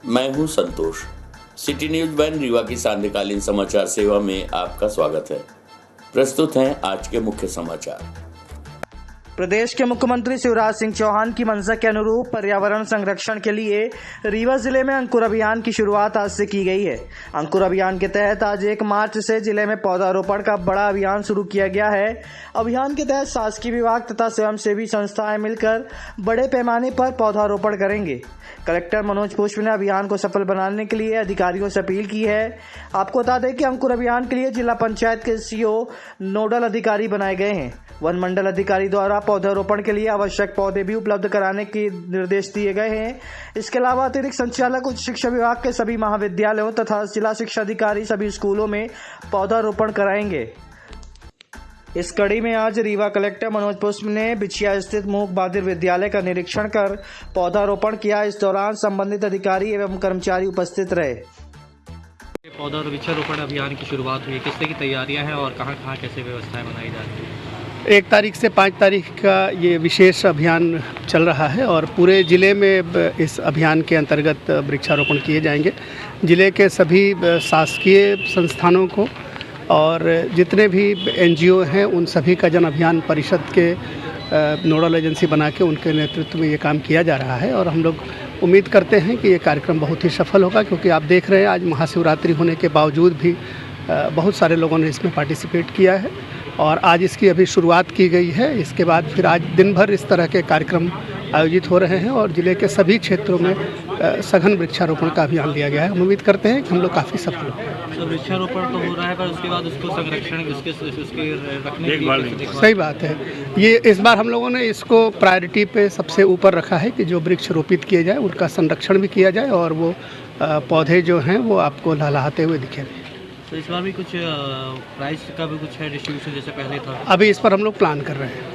मैं हूं संतोष। City news one Rewa की सांध्यकालीन समाचार सेवा में आपका स्वागत है। प्रस्तुत हैं आज के मुख्य समाचार। प्रदेश के मुख्यमंत्री शिवराज सिंह चौहान की मंशा के अनुरूप पर्यावरण संरक्षण के लिए रीवा जिले में अंकुर अभियान की शुरुआत आज से की गई है। अंकुर अभियान के तहत आज 1 मार्च से जिले में पौधारोपण का बड़ा अभियान शुरू किया गया है। अभियान के तहत शासकीय विभाग तथा स्वयंसेवी संस्थाएं मिलकर बड़े पैमाने पर पौधारोपण करेंगे। कलेक्टर मनोज पुष्प ने अभियान को सफल बनाने के लिए अधिकारियों से अपील की है। आपको बता दें कि अंकुर अभियान के लिए जिला पंचायत के सीओ नोडल अधिकारी बनाए गए हैं। वन मंडल अधिकारी द्वारा पौधारोपण के लिए आवश्यक पौधे भी उपलब्ध कराने के निर्देश दिए गए हैं। इसके अलावा अतिरिक्त संचालक उच्च शिक्षा विभाग के सभी महाविद्यालयों तथा जिला शिक्षा अधिकारी सभी स्कूलों में पौधारोपण कराएंगे। इस कड़ी में आज रीवा कलेक्टर मनोज पुष्प ने बिछिया स्थित मूक बहादुर विद्यालय का निरीक्षण कर पौधारोपण किया। इस दौरान संबंधित अधिकारी एवं कर्मचारी उपस्थित रहे। पौधा वृक्षारोपण अभियान की शुरुआत हुई, किस तरह की तैयारियां हैं और कहां कैसे व्यवस्थाएं बनाई जा रही हैं? 1 तारीख से 5 तारीख का ये विशेष अभियान चल रहा है और पूरे ज़िले में इस अभियान के अंतर्गत वृक्षारोपण किए जाएंगे। ज़िले के सभी शासकीय संस्थानों को और जितने भी NGO हैं उन सभी का जन अभियान परिषद के नोडल एजेंसी बना के उनके नेतृत्व में ये काम किया जा रहा है और हम लोग उम्मीद करते हैं कि ये कार्यक्रम बहुत ही सफल होगा, क्योंकि आप देख रहे हैं आज महाशिवरात्रि होने के बावजूद भी बहुत सारे लोगों ने इसमें पार्टिसिपेट किया है और आज इसकी अभी शुरुआत की गई है। इसके बाद फिर आज दिन भर इस तरह के कार्यक्रम आयोजित हो रहे हैं और ज़िले के सभी क्षेत्रों में सघन वृक्षारोपण का अभियान लिया गया है। हम उम्मीद करते हैं कि हम लोग काफ़ी सफल हों। तो वृक्षारोपण तो हो रहा है, पर उसके बाद उसको संरक्षण उसके रखने की देखभाल। सही बात है। ये इस बार हम लोगों ने इसको प्रायोरिटी पे सबसे ऊपर रखा है कि जो वृक्ष रोपित किए जाए उनका संरक्षण भी किया जाए और वो पौधे जो हैं वो आपको लहलहाते हुए दिखेंगे। तो इस बार भी कुछ प्राइस का भी कुछ है डिस्ट्रीब्यूशन जैसे पहले था? अभी इस पर हम लोग प्लान कर रहे हैं।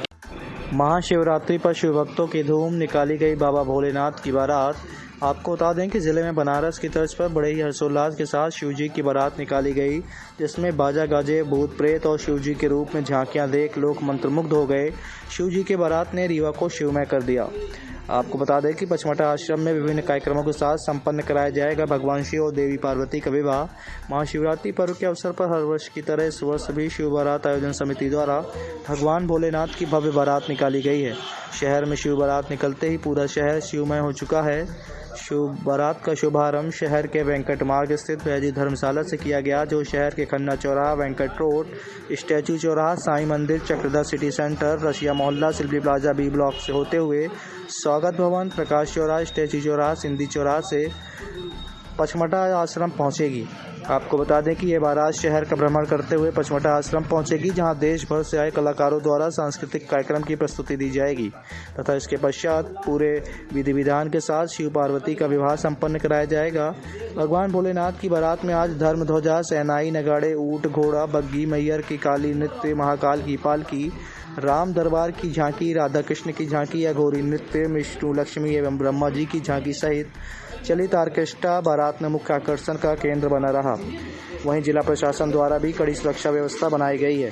महाशिवरात्रि पर शिव भक्तों की धूम, निकाली गई बाबा भोलेनाथ की बारात। आपको बता दें कि ज़िले में बनारस की तर्ज पर बड़े ही हर्षोल्लास के साथ शिवजी की बारात निकाली गई, जिसमें बाजा गाजे, भूत प्रेत और शिवजी के रूप में झांकियां देख लोग मंत्रमुग्ध हो गए। शिवजी की बारात ने रीवा को शिवमय कर दिया। आपको बता दें कि पचमढ़ा आश्रम में विभिन्न कार्यक्रमों के साथ संपन्न कराया जाएगा भगवान शिव और देवी पार्वती का विवाह। महाशिवरात्रि पर्व के अवसर पर हर वर्ष की तरह इस वर्ष भी शिव बारात आयोजन समिति द्वारा भगवान भोलेनाथ की भव्य बारात निकाली गई है। शहर में शिव बारात निकलते ही पूरा शहर शिवमय हो चुका है। शिव बारात का शुभारंभ शहर के वेंकट मार्ग स्थित भैजी धर्मशाला से किया गया, जो शहर के खन्ना चौराहा, वेंकट रोड, स्टैचू चौराहा, साईं मंदिर, चक्रधर सिटी सेंटर, रशिया मोहल्ला, सिल्वी प्लाजा B ब्लॉक से होते हुए स्वागत भवन, प्रकाश चौराहा, स्टैचू चौराहा, सिंधी चौराहा से पचमढ़ा आश्रम पहुंचेगी। आपको बता दें कि ये बारात शहर का भ्रमण करते हुए पचमढ़ा आश्रम पहुंचेगी, जहां देश भर से आए कलाकारों द्वारा सांस्कृतिक कार्यक्रम की प्रस्तुति दी जाएगी तथा इसके पश्चात पूरे विधि विधान के साथ शिव पार्वती का विवाह संपन्न कराया जाएगा। भगवान भोलेनाथ की बारात में आज धर्म ध्वजा, शहनाई, नगाड़े, ऊंट, घोड़ा, बग्गी, मैयर की काली नृत्य, महाकाल की पालकी, राम दरबार की झांकी, राधा कृष्ण की झांकी, अघोरी नृत्य, विष्णु, लक्ष्मी एवं ब्रह्मा जी की झांकी सहित चलित ऑर्केस्ट्रा बारात में मुख्य आकर्षण का केंद्र बना रहा। वहीं जिला प्रशासन द्वारा भी कड़ी सुरक्षा व्यवस्था बनाई गई है।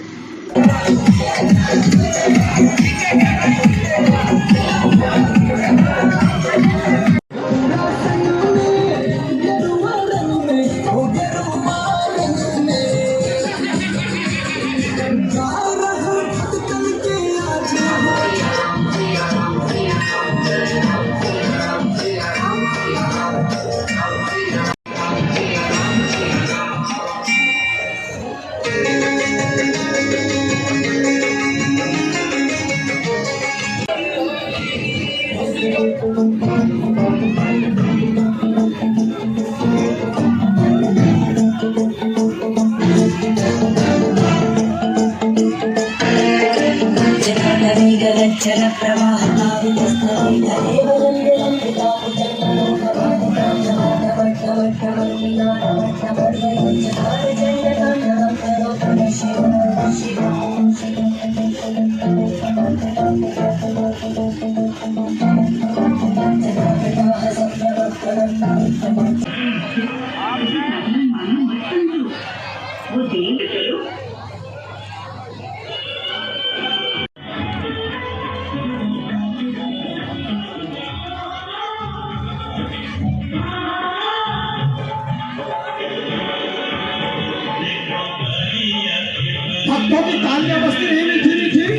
तालियां बजती रही मीठी मीठी।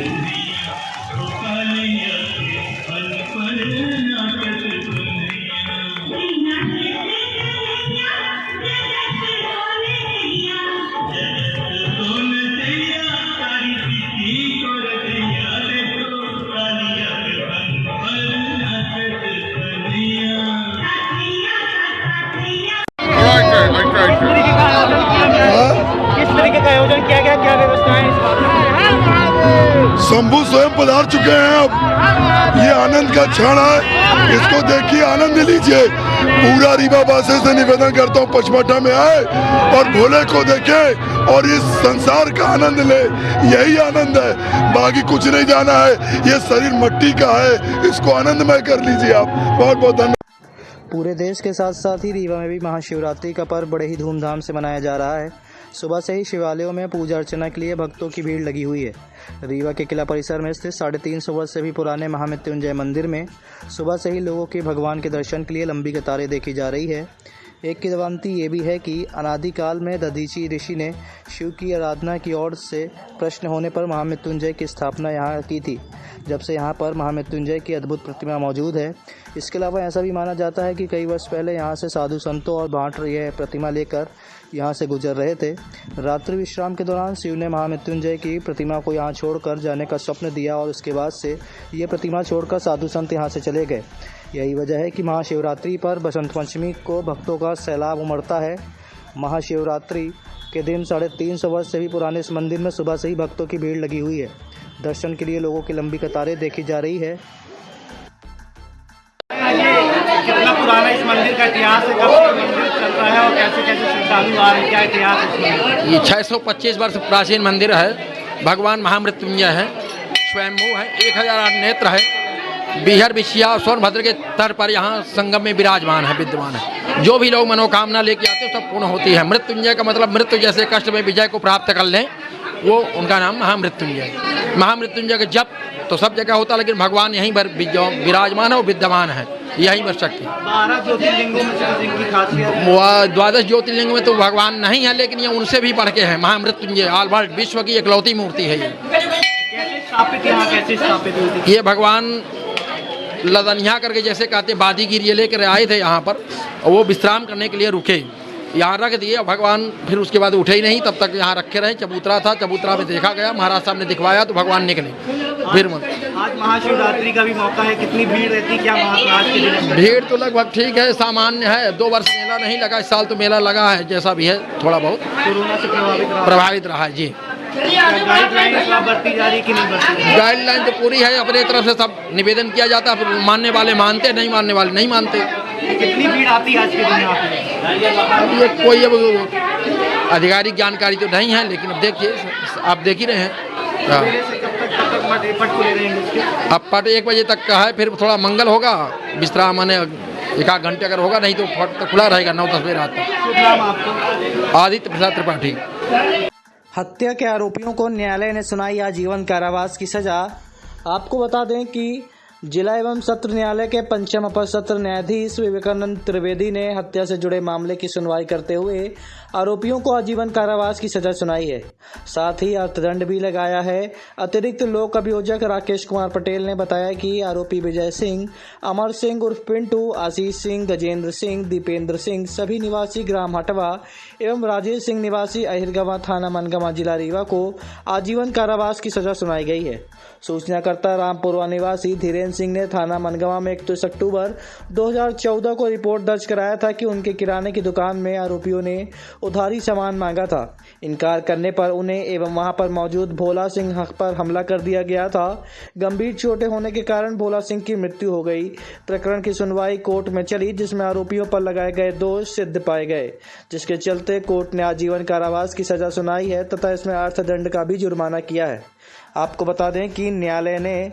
किस तरीके का आयोजन किया गया, क्या व्यवस्था है इस बार? शंभू स्वयं पधार चुके हैं। अब ये आनंद का क्षण है, इसको देखिए, आनंद लीजिए। पूरा रीवा वासी से निवेदन करता हूँ पचमढ़ा में आए और भोले को देखें और इस संसार का आनंद ले। यही आनंद है, बाकी कुछ नहीं जाना है। ये शरीर मट्टी का है, इसको आनंदमय कर लीजिए आप। बहुत बहुत धन्यवाद। पूरे देश के साथ साथ ही रीवा में भी महाशिवरात्रि का पर्व बड़े ही धूमधाम से मनाया जा रहा है। सुबह से ही शिवालयों में पूजा अर्चना के लिए भक्तों की भीड़ लगी हुई है। रीवा के किला परिसर में स्थित 350 वर्ष से भी पुराने महामृत्युंजय मंदिर में सुबह से ही लोगों के भगवान के दर्शन के लिए लंबी कतारें देखी जा रही है। एक किंवदंती ये भी है कि अनादिकाल में दधीची ऋषि ने शिव की आराधना की ओर से प्रश्न होने पर महामृत्युंजय की स्थापना यहाँ की थी। जब से यहाँ पर महामृत्युंजय की अद्भुत प्रतिमा मौजूद है। इसके अलावा ऐसा भी माना जाता है कि कई वर्ष पहले यहाँ से साधु संतों और भाट यह प्रतिमा लेकर यहाँ से गुजर रहे थे। रात्रि विश्राम के दौरान शिव ने महामृत्युंजय की प्रतिमा को यहाँ छोड़कर जाने का स्वप्न दिया और उसके बाद से ये प्रतिमा छोड़कर साधु संत यहाँ से चले गए। यही वजह है कि महाशिवरात्रि पर बसंत पंचमी को भक्तों का सैलाब उमड़ता है। महाशिवरात्रि के दिन 350 वर्ष से भी पुराने इस मंदिर में सुबह से ही भक्तों की भीड़ लगी हुई है। दर्शन के लिए लोगों की लंबी कतारें देखी जा रही है। कितना पुराना इस मंदिर का इतिहास है, कब से मंदिर चल रहा है और कैसे कैसे श्रद्धालु आ रहे हैं, क्या इतिहास है इसमें? ये 625 वर्ष प्राचीन मंदिर है। भगवान महामृत्युंजय है, स्वयंभू है, 1008 नेत्र है। बिहार विशिया और सोनभद्र के तट पर यहाँ संगम में विराजमान है, विद्यमान है। जो भी लोग मनोकामना लेके आते हैं सब पूर्ण होती है। मृत्युंजय का मतलब मृत्यु जैसे कष्ट में विजय को प्राप्त कर लें, वो उनका नाम महामृत्युंजय। महामृत्युंजय का जप तो सब जगह होता है, लेकिन भगवान यहीं पर विराजमान है और विद्यमान है, यहीं पर शक्ति। 12 ज्योतिर्लिंगों में से इनकी खासियत, 12 ज्योतिर्लिंग में तो भगवान नहीं है, लेकिन ये उनसे भी बढ़ के है। महामृत्युंजय ऑल वर्ल्ड विश्व की इकलौती मूर्ति है। ये कैसे स्थापित, यहाँ कैसे स्थापित हुई थी? ये भगवान लदनिया करके जैसे कहते बादीगिर ये लेकर आए थे यहाँ पर, और वो विश्राम करने के लिए रुके, यहाँ रख दिए। भगवान फिर उसके बाद उठे ही नहीं, तब तक यहाँ रखे रहे। चबूतरा था, चबूतरा में देखा गया, महाराज साहब ने दिखवाया तो भगवान निकले। फिर आज महाशिवरात्रि का भी मौका है, कितनी भीड़ रहती, क्या आज के दिन? भीड़ तो लगभग ठीक है, सामान्य है। 2 वर्ष मेला नहीं लगा, इस साल तो मेला लगा है, जैसा भी है थोड़ा बहुत कोरोना से प्रभावित रहा है। जी, गाइडलाइन बरती जा रही कि नहीं बरती? गाइडलाइन तो पूरी है, अपने तरफ से सब निवेदन किया जाता है। मानने वाले मानते, नहीं मानने वाले नहीं मानते। कितनी भीड़ आती है आज के दिन यहाँ पे? ये कोई अब आधिकारिक जानकारी तो नहीं है, लेकिन अब देखिए, आप देख ही रहे हैं। अब पट 1 बजे तक का है, फिर थोड़ा मंगल होगा, विश्राम माने 1-8 घंटे अगर होगा, नहीं तो फट तो खुला रहेगा 9-10 बजे रात तक। आदित्य प्रसाद त्रिपाठी। हत्या के आरोपियों को न्यायालय ने सुनाई आजीवन कारावास की सजा। आपको बता दें कि जिला एवं सत्र न्यायालय के पंचम अपर सत्र न्यायाधीश विवेकानंद त्रिवेदी ने हत्या से जुड़े मामले की सुनवाई करते हुए आरोपियों को आजीवन कारावास की सजा सुनाई है। साथ ही अर्थदंड भी लगाया है। अतिरिक्त लोक अभियोजक राकेश कुमार पटेल ने बताया कि आरोपी विजय सिंह, अमर सिंह उर्फ पिंटू, आशीष सिंह, गजेंद्र सिंह, दीपेंद्र सिंह सभी निवासी ग्राम हटवा एवं राजेश सिंह निवासी अहिरगवा थाना मनगवा जिला रीवा को आजीवन कारावास की सजा सुनाई गई है। सूचनाकर्ता रामपुरवा निवासी धीरेन्द्र सिंह ने थाना मनगवा में 31 अक्टूबर 2014 को रिपोर्ट दर्ज कराया था कि उनके किराने की दुकान में आरोपियों ने उधारी सामान मांगा था। इनकार करने पर उन्हें एवं वहां पर मौजूद भोला सिंह हक पर हमला कर दिया गया था। गंभीर चोटें होने के कारण भोला सिंह की मृत्यु हो गई। प्रकरण की सुनवाई कोर्ट में चली, जिसमें आरोपियों पर लगाए गए दोष सिद्ध पाए गए, जिसके चलते कोर्ट ने आजीवन कारावास की सजा सुनाई है तथा इसमें अर्थदंड का भी जुर्माना किया है। आपको बता दें कि न्यायालय ने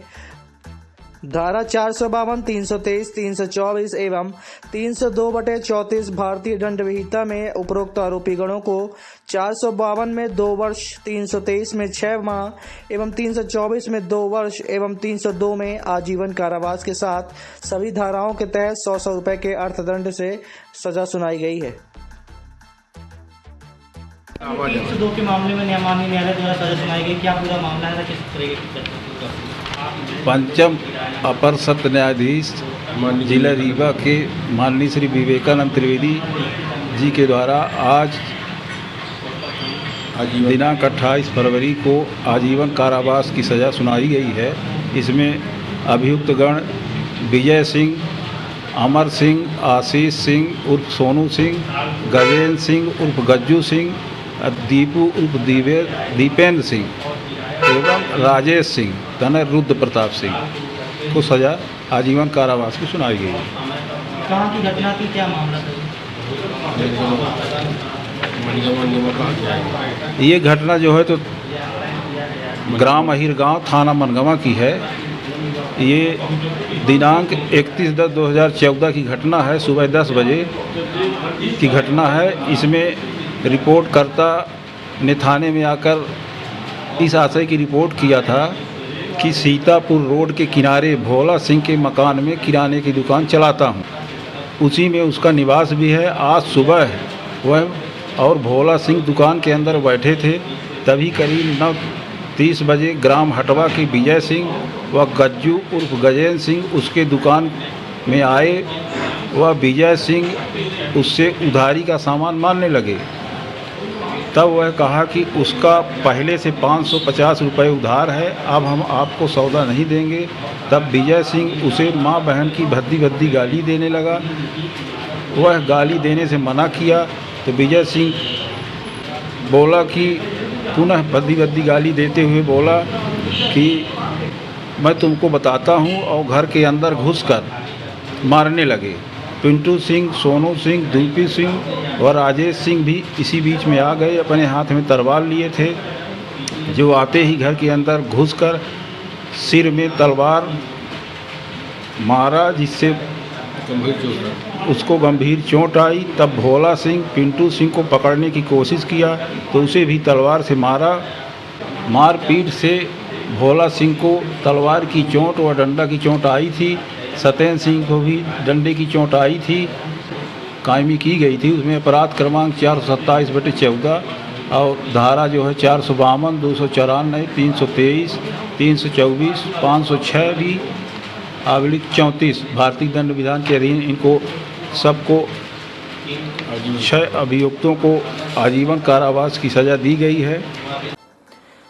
धारा 452, 323, 324 एवं 302/34 भारतीय दंड विहिता में उपरोक्त आरोपी गणों को 452 में 2 वर्ष, 323 में 6 माह एवं 324 में 2 वर्ष एवं 302 में आजीवन कारावास के साथ सभी धाराओं के तहत 100 रुपये के अर्थदंड से सजा सुनाई गई है। 302 के मामले में माननीय न्यायालय द्वारा सजा सुनाई गई, क्या पूरा मामला है, किस तरीके की चर्चा? पंचम अपर सत्र न्यायाधीश जिला रीवा के माननीय श्री विवेकानंद त्रिवेदी जी के द्वारा आज दिनांक 28 फरवरी को आजीवन कारावास की सज़ा सुनाई गई है। इसमें अभियुक्तगण विजय सिंह, अमर सिंह, आशीष सिंह उर्फ सोनू सिंह, गजेंद्र सिंह उर्फ गज्जू सिंह, दीपू उर्फ दीपेंद्र सिंह एवं राजेश सिंह तनय रुद्र प्रताप सिंह को सज़ा आजीवन कारावास की सुनाई गई है। कहाँ की घटना थी, क्या मामला था? ये घटना जो है तो ग्राम अहिर गांव थाना मनगवा की है। ये दिनांक 31/10/2014 की घटना है। सुबह 10 बजे की घटना है। इसमें रिपोर्टकर्ता ने थाने में आकर इस आशय की रिपोर्ट किया था कि सीतापुर रोड के किनारे भोला सिंह के मकान में किराने की दुकान चलाता हूँ, उसी में उसका निवास भी है। आज सुबह वह और भोला सिंह दुकान के अंदर बैठे थे, तभी करीब 9:30 बजे ग्राम हटवा के विजय सिंह व गज्जू उर्फ गजेंद्र सिंह उसके दुकान में आए। वह विजय सिंह उससे उधारी का सामान मांगने लगे। तब वह कहा कि उसका पहले से 550 रुपये उधार है, अब हम आपको सौदा नहीं देंगे। तब विजय सिंह उसे माँ बहन की भद्दी भद्दी गाली देने लगा। वह गाली देने से मना किया तो विजय सिंह बोला कि पुनः भद्दी भद्दी गाली देते हुए बोला कि मैं तुमको बताता हूँ, और घर के अंदर घुसकर मारने लगे। पिंटू सिंह, सोनू सिंह, दूपी सिंह और राजेश सिंह भी इसी बीच में आ गए। अपने हाथ में तलवार लिए थे, जो आते ही घर के अंदर घुसकर सिर में तलवार मारा, जिससे उसको गंभीर चोट आई। तब भोला सिंह पिंटू सिंह को पकड़ने की कोशिश किया तो उसे भी तलवार से मारा। मारपीट से भोला सिंह को तलवार की चोट व डंडा की चोट आई थी। सत्येंद्र सिंह को भी डंडे की चोट आई थी, कायमी की गई थी। उसमें अपराध क्रमांक 427/14 और धारा जो है 452, 294, 323, 324, 506 भी /34 भारतीय दंड विधान के अधीन इनको सबको 6 अभियुक्तों को आजीवन कारावास की सजा दी गई है।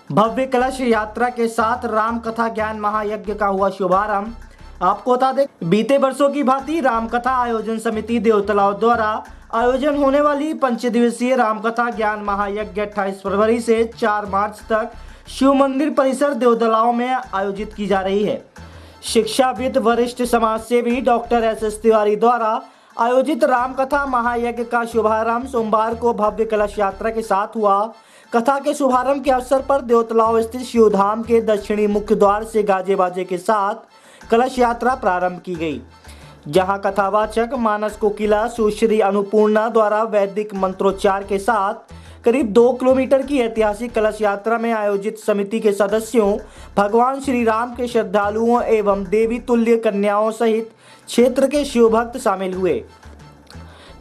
भव्य कलश यात्रा के साथ राम कथा ज्ञान महायज्ञ का हुआ शुभारंभ। आपको बता दें, बीते वर्षों की भांति रामकथा आयोजन समिति देवतलाव द्वारा आयोजन होने वाली 5 दिवसीय रामकथा ज्ञान महायज्ञ 28 फरवरी से 4 मार्च तक शिव मंदिर परिसर देवतलाव में आयोजित की जा रही है। शिक्षाविद वरिष्ठ समाजसेवी डॉक्टर SS तिवारी द्वारा आयोजित रामकथा महायज्ञ का शुभारंभ सोमवार को भव्य कलश यात्रा के साथ हुआ। कथा के शुभारंभ के अवसर पर देवतलाव स्थित शिवधाम के दक्षिणी मुख्य द्वार से गाजे बाजे के साथ कलश यात्रा प्रारंभ की गई, जहां कथावाचक मानस कोकिला सुश्री अन्नपूर्णा द्वारा वैदिक मंत्रोच्चार के साथ करीब 2 किलोमीटर की ऐतिहासिक कलश यात्रा में आयोजित समिति के सदस्यों, भगवान श्री राम के श्रद्धालुओं एवं देवी तुल्य कन्याओं सहित क्षेत्र के शिव भक्त शामिल हुए।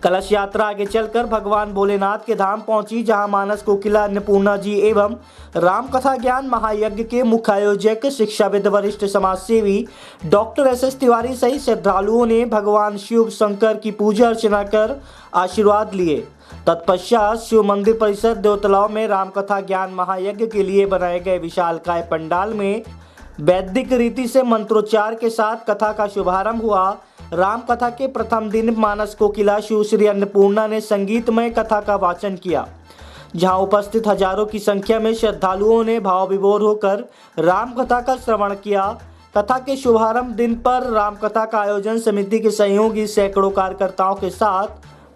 कलश यात्रा आगे चलकर भगवान भोलेनाथ के धाम पहुंची, जहां मानस कोकिला अन्नपूर्णा जी एवं राम कथा ज्ञान महायज्ञ के मुख्य आयोजक शिक्षाविद वरिष्ठ समाजसेवी डॉक्टर SS तिवारी सहित श्रद्धालुओं ने भगवान शिव शंकर की पूजा अर्चना कर आशीर्वाद लिए। तत्पश्चात शिव मंदिर परिसर देवतलाव में रामकथा ज्ञान महायज्ञ के लिए बनाए गए विशालकाय पंडाल में वैदिक रीति से मंत्रोच्चार के साथ कथा का शुभारंभ हुआ। राम कथा के प्रथम दिन मानस कोकिला शिवश्री अन्नपूर्णा ने संगीतमय कथा का वाचन किया, जहां उपस्थित हजारों की संख्या में श्रद्धालुओं ने भाव विभोर होकर राम कथा का श्रवण किया। कथा के शुभारंभ दिन पर राम कथा का आयोजन समिति के सहयोगी सैकड़ों कार्यकर्ताओं के साथ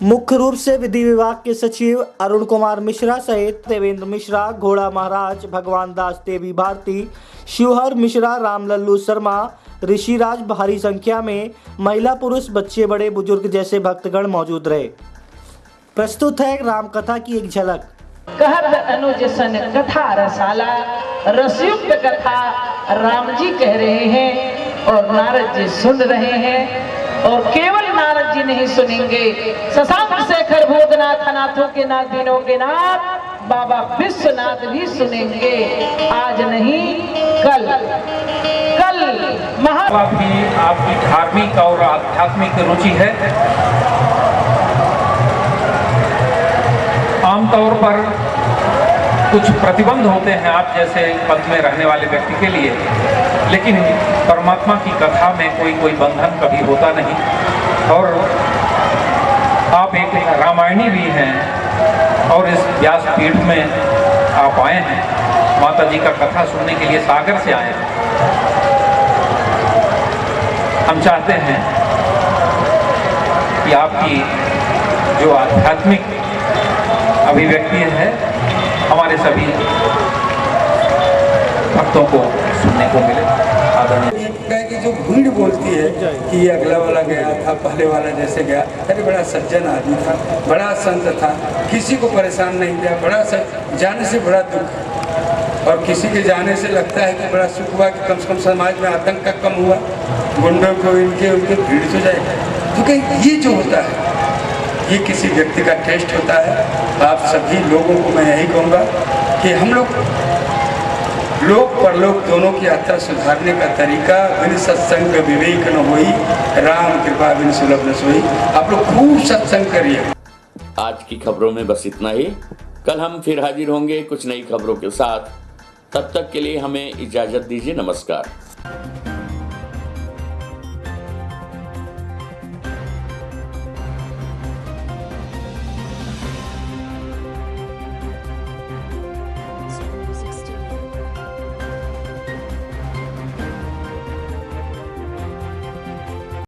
मुख्य रूप से विधि विभाग के सचिव अरुण कुमार मिश्रा सहित देवेंद्र मिश्रा, घोड़ा महाराज, भगवान दास, देवी भारती, शिवहर मिश्रा, राम लल्लू शर्मा, ऋषिराज, भारी संख्या में महिला पुरुष बच्चे बड़े बुजुर्ग जैसे भक्तगण मौजूद रहे। प्रस्तुत है रामकथा की एक झलक। कहत अनुज सन कथा रसाला, रसयुक्त कथा राम जी कह रहे हैं और नारद जी सुन रहे हैं। और केवल नारद जी नहीं सुनेंगे, शशांक शेखर भूतनाथ, नाथों के नाथ, दिनों के नाथ बाबा विश्वनाथ भी सुनेंगे। आज नहीं कल, कल महा भी आपकी धार्मिक और आध्यात्मिक रुचि है। आमतौर पर कुछ प्रतिबंध होते हैं आप जैसे पद में रहने वाले व्यक्ति के लिए, लेकिन परमात्मा की कथा में कोई बंधन कभी होता नहीं। और आप एक रामायणी भी हैं और इस व्यासपीठ में आप आए हैं, माता जी का कथा सुनने के लिए सागर से आए हैं। हम चाहते हैं कि आपकी जो आध्यात्मिक अभिव्यक्ति है हमारे सभी भक्तों को सुनने को मिले। आदरणीय कि जो भीड़ बोलती है कि ये अगला वाला गया था, पहले वाला जैसे गया, अरे बड़ा सज्जन आदमी था, बड़ा संत था, किसी को परेशान नहीं किया, बड़ा जाने से बड़ा दुख, और किसी के जाने से लगता है कि बड़ा सुख हुआ कि कम से कम समाज में आतंक का कम हुआ, गुंडों को उनके भीड़ हो जाएगा। तो कहीं ये जो होता है ये किसी व्यक्ति का टेस्ट होता है। आप सभी लोगों को मैं यही कहूँगा कि हम लोक परलोक दोनों की यात्रा सुधारने का तरीका बिन सत्संग विवेक न होई, राम कृपा बिन सुलभ न सोई। आप लोग खूब सत्संग करिए। आज की खबरों में बस इतना ही। कल हम फिर हाजिर होंगे कुछ नई खबरों के साथ। तब तक के लिए हमें इजाजत दीजिए। नमस्कार।